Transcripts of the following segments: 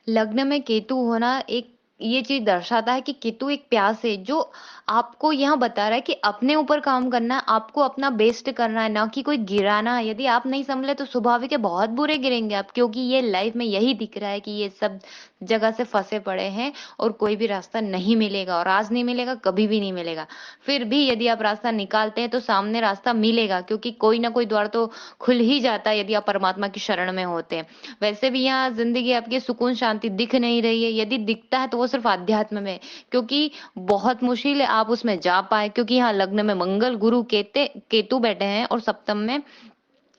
लग्न में केतु होना एक ये चीज दर्शाता है कि केतु एक प्यास है जो आपको यहाँ बता रहा है कि अपने ऊपर काम करना है, आपको अपना बेस्ट करना है, ना कि कोई गिराना है। यदि आप नहीं संभले तो स्वाभाविक है बहुत बुरे गिरेंगे आप, क्योंकि ये लाइफ में यही दिख रहा है कि ये सब जगह से फंसे पड़े हैं और कोई भी रास्ता नहीं मिलेगा, और आज नहीं मिलेगा कभी भी नहीं मिलेगा। फिर भी यदि आप रास्ता निकालते हैं तो सामने रास्ता मिलेगा, क्योंकि कोई ना कोई द्वार तो खुल ही जाता है यदि आप परमात्मा की शरण में होते हैं। वैसे भी यहाँ जिंदगी आपकी सुकून शांति दिख नहीं रही है, यदि दिखता है तो वो सिर्फ अध्यात्म में, क्योंकि बहुत मुश्किल है आप उसमें जा पाए, क्योंकि यहाँ लग्न में मंगल गुरु केतु बैठे हैं और सप्तम में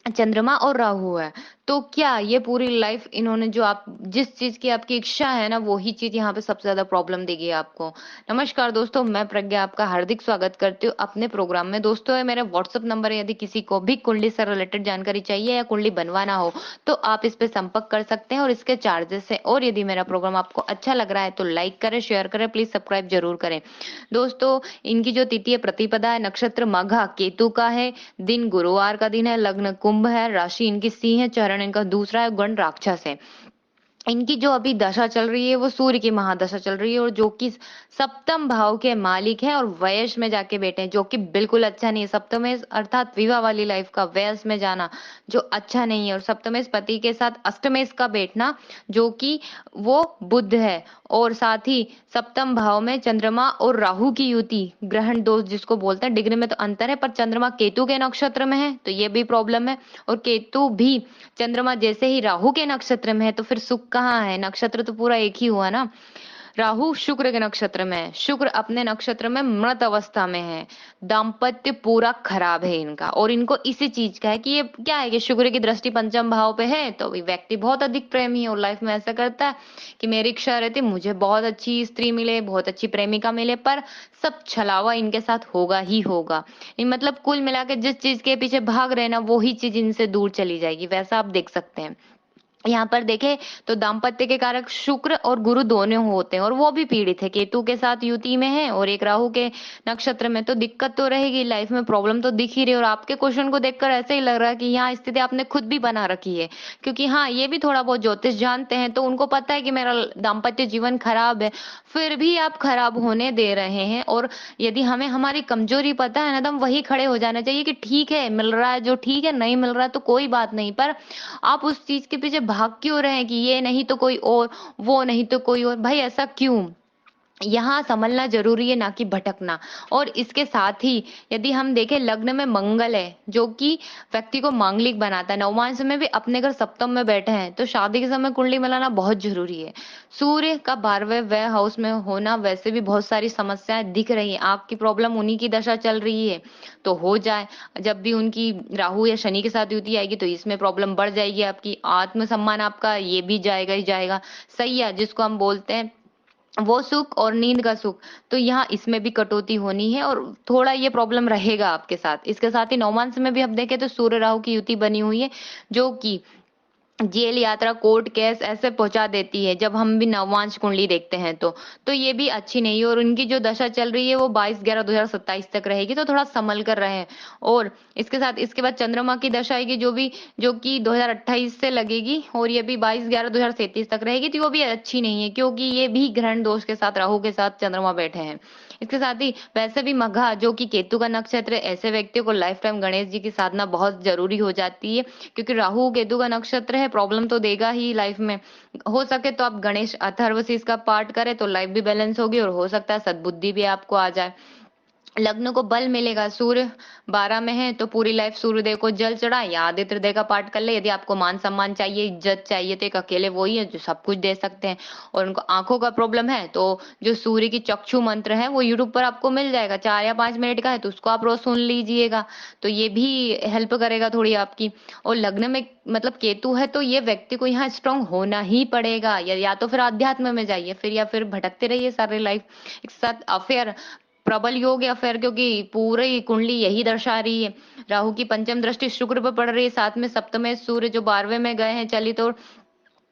चंद्रमा और राहु है। तो क्या ये पूरी लाइफ इन्होंने जो आप जिस चीज की आपकी इच्छा है ना, वो ही चीज यहाँ पे सबसे ज्यादा प्रॉब्लम देगी आपको। नमस्कार दोस्तों, मैं प्रज्ञा आपका हार्दिक स्वागत करती हूँ अपने प्रोग्राम में। दोस्तों, ये मेरा व्हाट्सअप नंबर है, यदि किसी को भी कुंडली से रिलेटेड जानकारी चाहिए या कुंडली बनवाना हो तो आप इस पे संपर्क कर सकते हैं, और इसके चार्जेस है। और यदि मेरा प्रोग्राम आपको अच्छा लग रहा है तो लाइक करें, शेयर करें, प्लीज सब्सक्राइब जरूर करें। दोस्तों, इनकी जो तिथि है प्रतिपदा है, नक्षत्र मघा, केतु का है, दिन गुरुवार का दिन है, लग्न कुंभ है, राशि इनकी सिंह है, चरण इनका दूसरा है, गण राक्षस है। इनकी जो अभी दशा चल रही है वो सूर्य की महादशा चल रही है, और जो कि सप्तम भाव के मालिक हैं और व्यय में जाके बैठे हैं, जो कि बिल्कुल अच्छा नहीं है। सप्तमेश अर्थात विवाह वाली लाइफ का व्यय में जाना जो अच्छा नहीं है, और सप्तमेश पति के साथ अष्टमेश का बैठना जो कि वो बुध है, और साथ ही सप्तम भाव में चंद्रमा और राहु की युति, ग्रहण दोष जिसको बोलते हैं। डिग्री में तो अंतर है, पर चंद्रमा केतु के नक्षत्र में है तो ये भी प्रॉब्लम है, और केतु भी चंद्रमा जैसे ही राहु के नक्षत्र में है तो फिर सुख कहाँ है, नक्षत्र तो पूरा एक ही हुआ ना। राहु शुक्र के नक्षत्र में है, शुक्र अपने नक्षत्र में मृत अवस्था में है, दाम्पत्य पूरा खराब है इनका। और इनको इसी चीज का है कि ये क्या है कि शुक्र की दृष्टि पंचम भाव पे है, तो ये व्यक्ति बहुत अधिक प्रेमी है और लाइफ में ऐसा करता है कि मेरी इच्छा रहती मुझे बहुत अच्छी स्त्री मिले, बहुत अच्छी प्रेमिका मिले, पर सब छलावा इनके साथ होगा ही होगा। मतलब कुल मिला के जिस चीज के पीछे भाग रहे ना वही चीज इनसे दूर चली जाएगी, वैसा आप देख सकते हैं। यहाँ पर देखें तो दाम्पत्य के कारक शुक्र और गुरु दोनों होते हैं, और वो भी पीड़ित है, केतु के साथ युति में है और एक राहु के नक्षत्र में, तो दिक्कत तो रहेगी लाइफ में, प्रॉब्लम तो दिख ही रही है। और आपके क्वेश्चन को देखकर ऐसे ही लग रहा है कि यहाँ स्थिति आपने खुद भी बना रखी है, क्योंकि हाँ ये भी थोड़ा बहुत ज्योतिष जानते हैं तो उनको पता है कि मेरा दाम्पत्य जीवन खराब है, फिर भी आप खराब होने दे रहे हैं। और यदि हमें हमारी कमजोरी पता है ना तो हम वही खड़े हो जाना चाहिए कि ठीक है मिल रहा है जो ठीक है, नहीं मिल रहा है तो कोई बात नहीं, पर आप उस चीज के पीछे भाग क्यों रहे हैं कि ये नहीं तो कोई और, वो नहीं तो कोई और, भाई ऐसा क्यों। यहाँ संभलना जरूरी है, ना कि भटकना। और इसके साथ ही यदि हम देखें लग्न में मंगल है जो कि व्यक्ति को मांगलिक बनाता है, नवमांश में भी अपने घर सप्तम में बैठे हैं, तो शादी के समय कुंडली मिलाना बहुत जरूरी है। सूर्य का 12वें व्यय हाउस में होना वैसे भी बहुत सारी समस्याएं दिख रही है, आपकी प्रॉब्लम उन्हीं की दशा चल रही है तो हो जाए। जब भी उनकी राहु या शनि के साथ युति आएगी तो इसमें प्रॉब्लम बढ़ जाएगी, आपकी आत्मसम्मान आपका ये भी जाएगा ही जाएगा। सही है, जिसको हम बोलते हैं वो सुख और नींद का सुख, तो यहाँ इसमें भी कटौती होनी है और थोड़ा ये प्रॉब्लम रहेगा आपके साथ। इसके साथ ही नौमांस में भी हम देखें तो सूर्य राहु की युति बनी हुई है जो कि जेल यात्रा कोर्ट केस ऐसे पहुंचा देती है जब हम भी नवांश कुंडली देखते हैं तो ये भी अच्छी नहीं है। और उनकी जो दशा चल रही है वो 22/11/2027 तक रहेगी, तो थोड़ा संभल कर रहे। और इसके साथ इसके बाद चंद्रमा की दशा आएगी जो कि 2028 से लगेगी, और ये भी 22/11/2037 तक रहेगी, तो वो भी अच्छी नहीं है क्योंकि ये भी ग्रहण दोष के साथ राहु के साथ चंद्रमा बैठे हैं। इसके साथ ही वैसे भी मघा जो कि केतु का नक्षत्र है, ऐसे व्यक्तियों को लाइफ टाइम गणेश जी की साधना बहुत जरूरी हो जाती है, क्योंकि राहु केतु का नक्षत्र है, प्रॉब्लम तो देगा ही लाइफ में। हो सके तो आप गणेश अथर्वशीष का पाठ करें तो लाइफ भी बैलेंस होगी, और हो सकता है सद्बुद्धि भी आपको आ जाए। लग्न को बल मिलेगा, सूर्य 12 में है तो पूरी लाइफ सूर्यदेव को जल चढ़ाए या आदित्य हृदय का पाठ कर ले। यदि आपको मान सम्मान चाहिए, इज्जत चाहिए, तो एक अकेले वो ही है जो सब कुछ दे सकते हैं। और उनको आंखों का प्रॉब्लम है तो जो सूर्य की चक्षु मंत्र है वो यूट्यूब पर आपको मिल जाएगा, 4 या 5 मिनट का है, तो उसको आप रोज सुन लीजिएगा, तो ये भी हेल्प करेगा थोड़ी आपकी। और लग्न में मतलब केतु है तो ये व्यक्ति को यहाँ स्ट्रांग होना ही पड़ेगा, या तो फिर अध्यात्म में जाइए, फिर या फिर भटकते रहिए सारे लाइफ। एक साथ अफेयर प्रबल योग या फिर, क्योंकि पूरी कुंडली यही दर्शा रही है। राहु की पंचम दृष्टि शुक्र पर पड़ रही है, साथ में सप्तम सूर्य जो 12वें में गए हैं चलित, और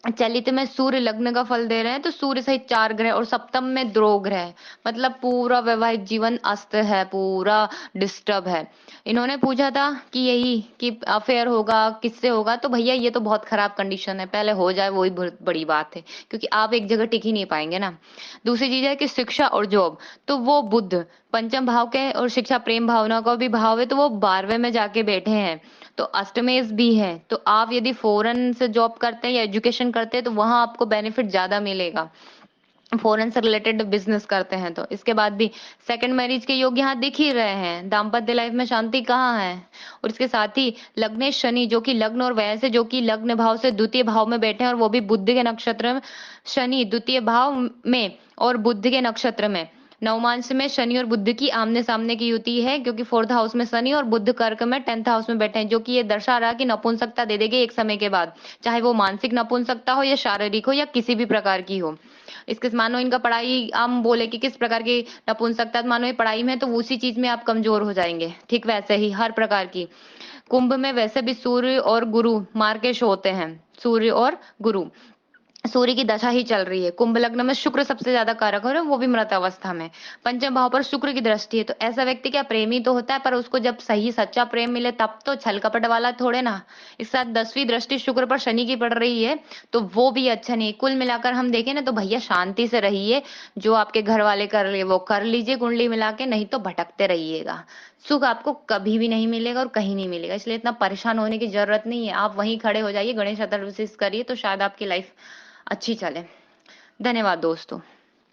चलित में सूर्य लग्न का फल दे रहे हैं, तो सूर्य सहित 4 ग्रह और सप्तम में ध्रुव ग्रह, मतलब पूरा वैवाहिक जीवन अस्त है, पूरा डिस्टर्ब है। इन्होंने पूछा था कि यही कि अफेयर होगा किससे होगा, तो भैया ये तो बहुत खराब कंडीशन है, पहले हो जाए वही बहुत बड़ी बात है, क्योंकि आप एक जगह टिक ही नहीं पाएंगे ना। दूसरी चीज है कि शिक्षा और जॉब, तो वो बुध पंचम भाव के और शिक्षा प्रेम भावना का भी भाव है, तो वो 12वें में जाके बैठे हैं, तो अष्टमेश भी है। तो आप यदि फॉरेन से जॉब करते हैं या एजुकेशन करते हैं तो वहां आपको बेनिफिट ज्यादा मिलेगा, फॉरेन से रिलेटेड बिजनेस करते हैं तो। इसके बाद भी सेकंड मैरिज के योग यहाँ दिख ही रहे हैं, दाम्पत्य लाइफ में शांति कहाँ है। और इसके साथ ही लग्नेश शनि, जो कि लग्न और व्यय से, जो कि लग्न भाव से द्वितीय भाव में बैठे हैं, और वो भी बुध के नक्षत्र में। शनि द्वितीय भाव में और बुध के नक्षत्र में, नवमांश में शनि और बुध की आमने सामने की युति है, क्योंकि फोर्थ हाउस में शनि और बुध कर्क में 10th हाउस में बैठे हैं, जो कि ये दर्शा रहा कि नपुंसकता दे देगी एक समय के बाद, चाहे वो मानसिक नपुंसकता हो या शारीरिक हो या किसी भी प्रकार की हो। इसके मानो इनका पढ़ाई, हम बोले कि किस प्रकार की नपुंसकता, मानो ये पढ़ाई में तो उसी चीज में आप कमजोर हो जाएंगे, ठीक वैसे ही हर प्रकार की। कुंभ में वैसे भी सूर्य और गुरु मार्केश होते हैं, सूर्य और गुरु, सूर्य की दशा ही चल रही है। कुंभ लग्न में शुक्र सबसे ज्यादा कारक है, वो भी मृत अवस्था में, पंचम भाव पर शुक्र की दृष्टि है। तो ऐसा व्यक्ति क्या प्रेमी तो होता है, पर उसको जब सही सच्चा प्रेम मिले तब तो, छल कपट वाला थोड़े ना। इस साथ 10वीं दृष्टि शुक्र पर शनि की पड़ रही है, तो वो भी अच्छा नहीं। कुल मिलाकर हम देखें ना, तो भैया शांति से रहिए, जो आपके घर वाले कर ले वो कर लीजिए कुंडली मिला के, नहीं तो भटकते रहिएगा। सुख आपको कभी भी नहीं मिलेगा और कहीं नहीं मिलेगा, इसलिए इतना परेशान होने की जरूरत नहीं है। आप वहीं खड़े हो जाइए, गणेश चतुर्थी करिए, तो शायद आपकी लाइफ अच्छी चले। धन्यवाद दोस्तों।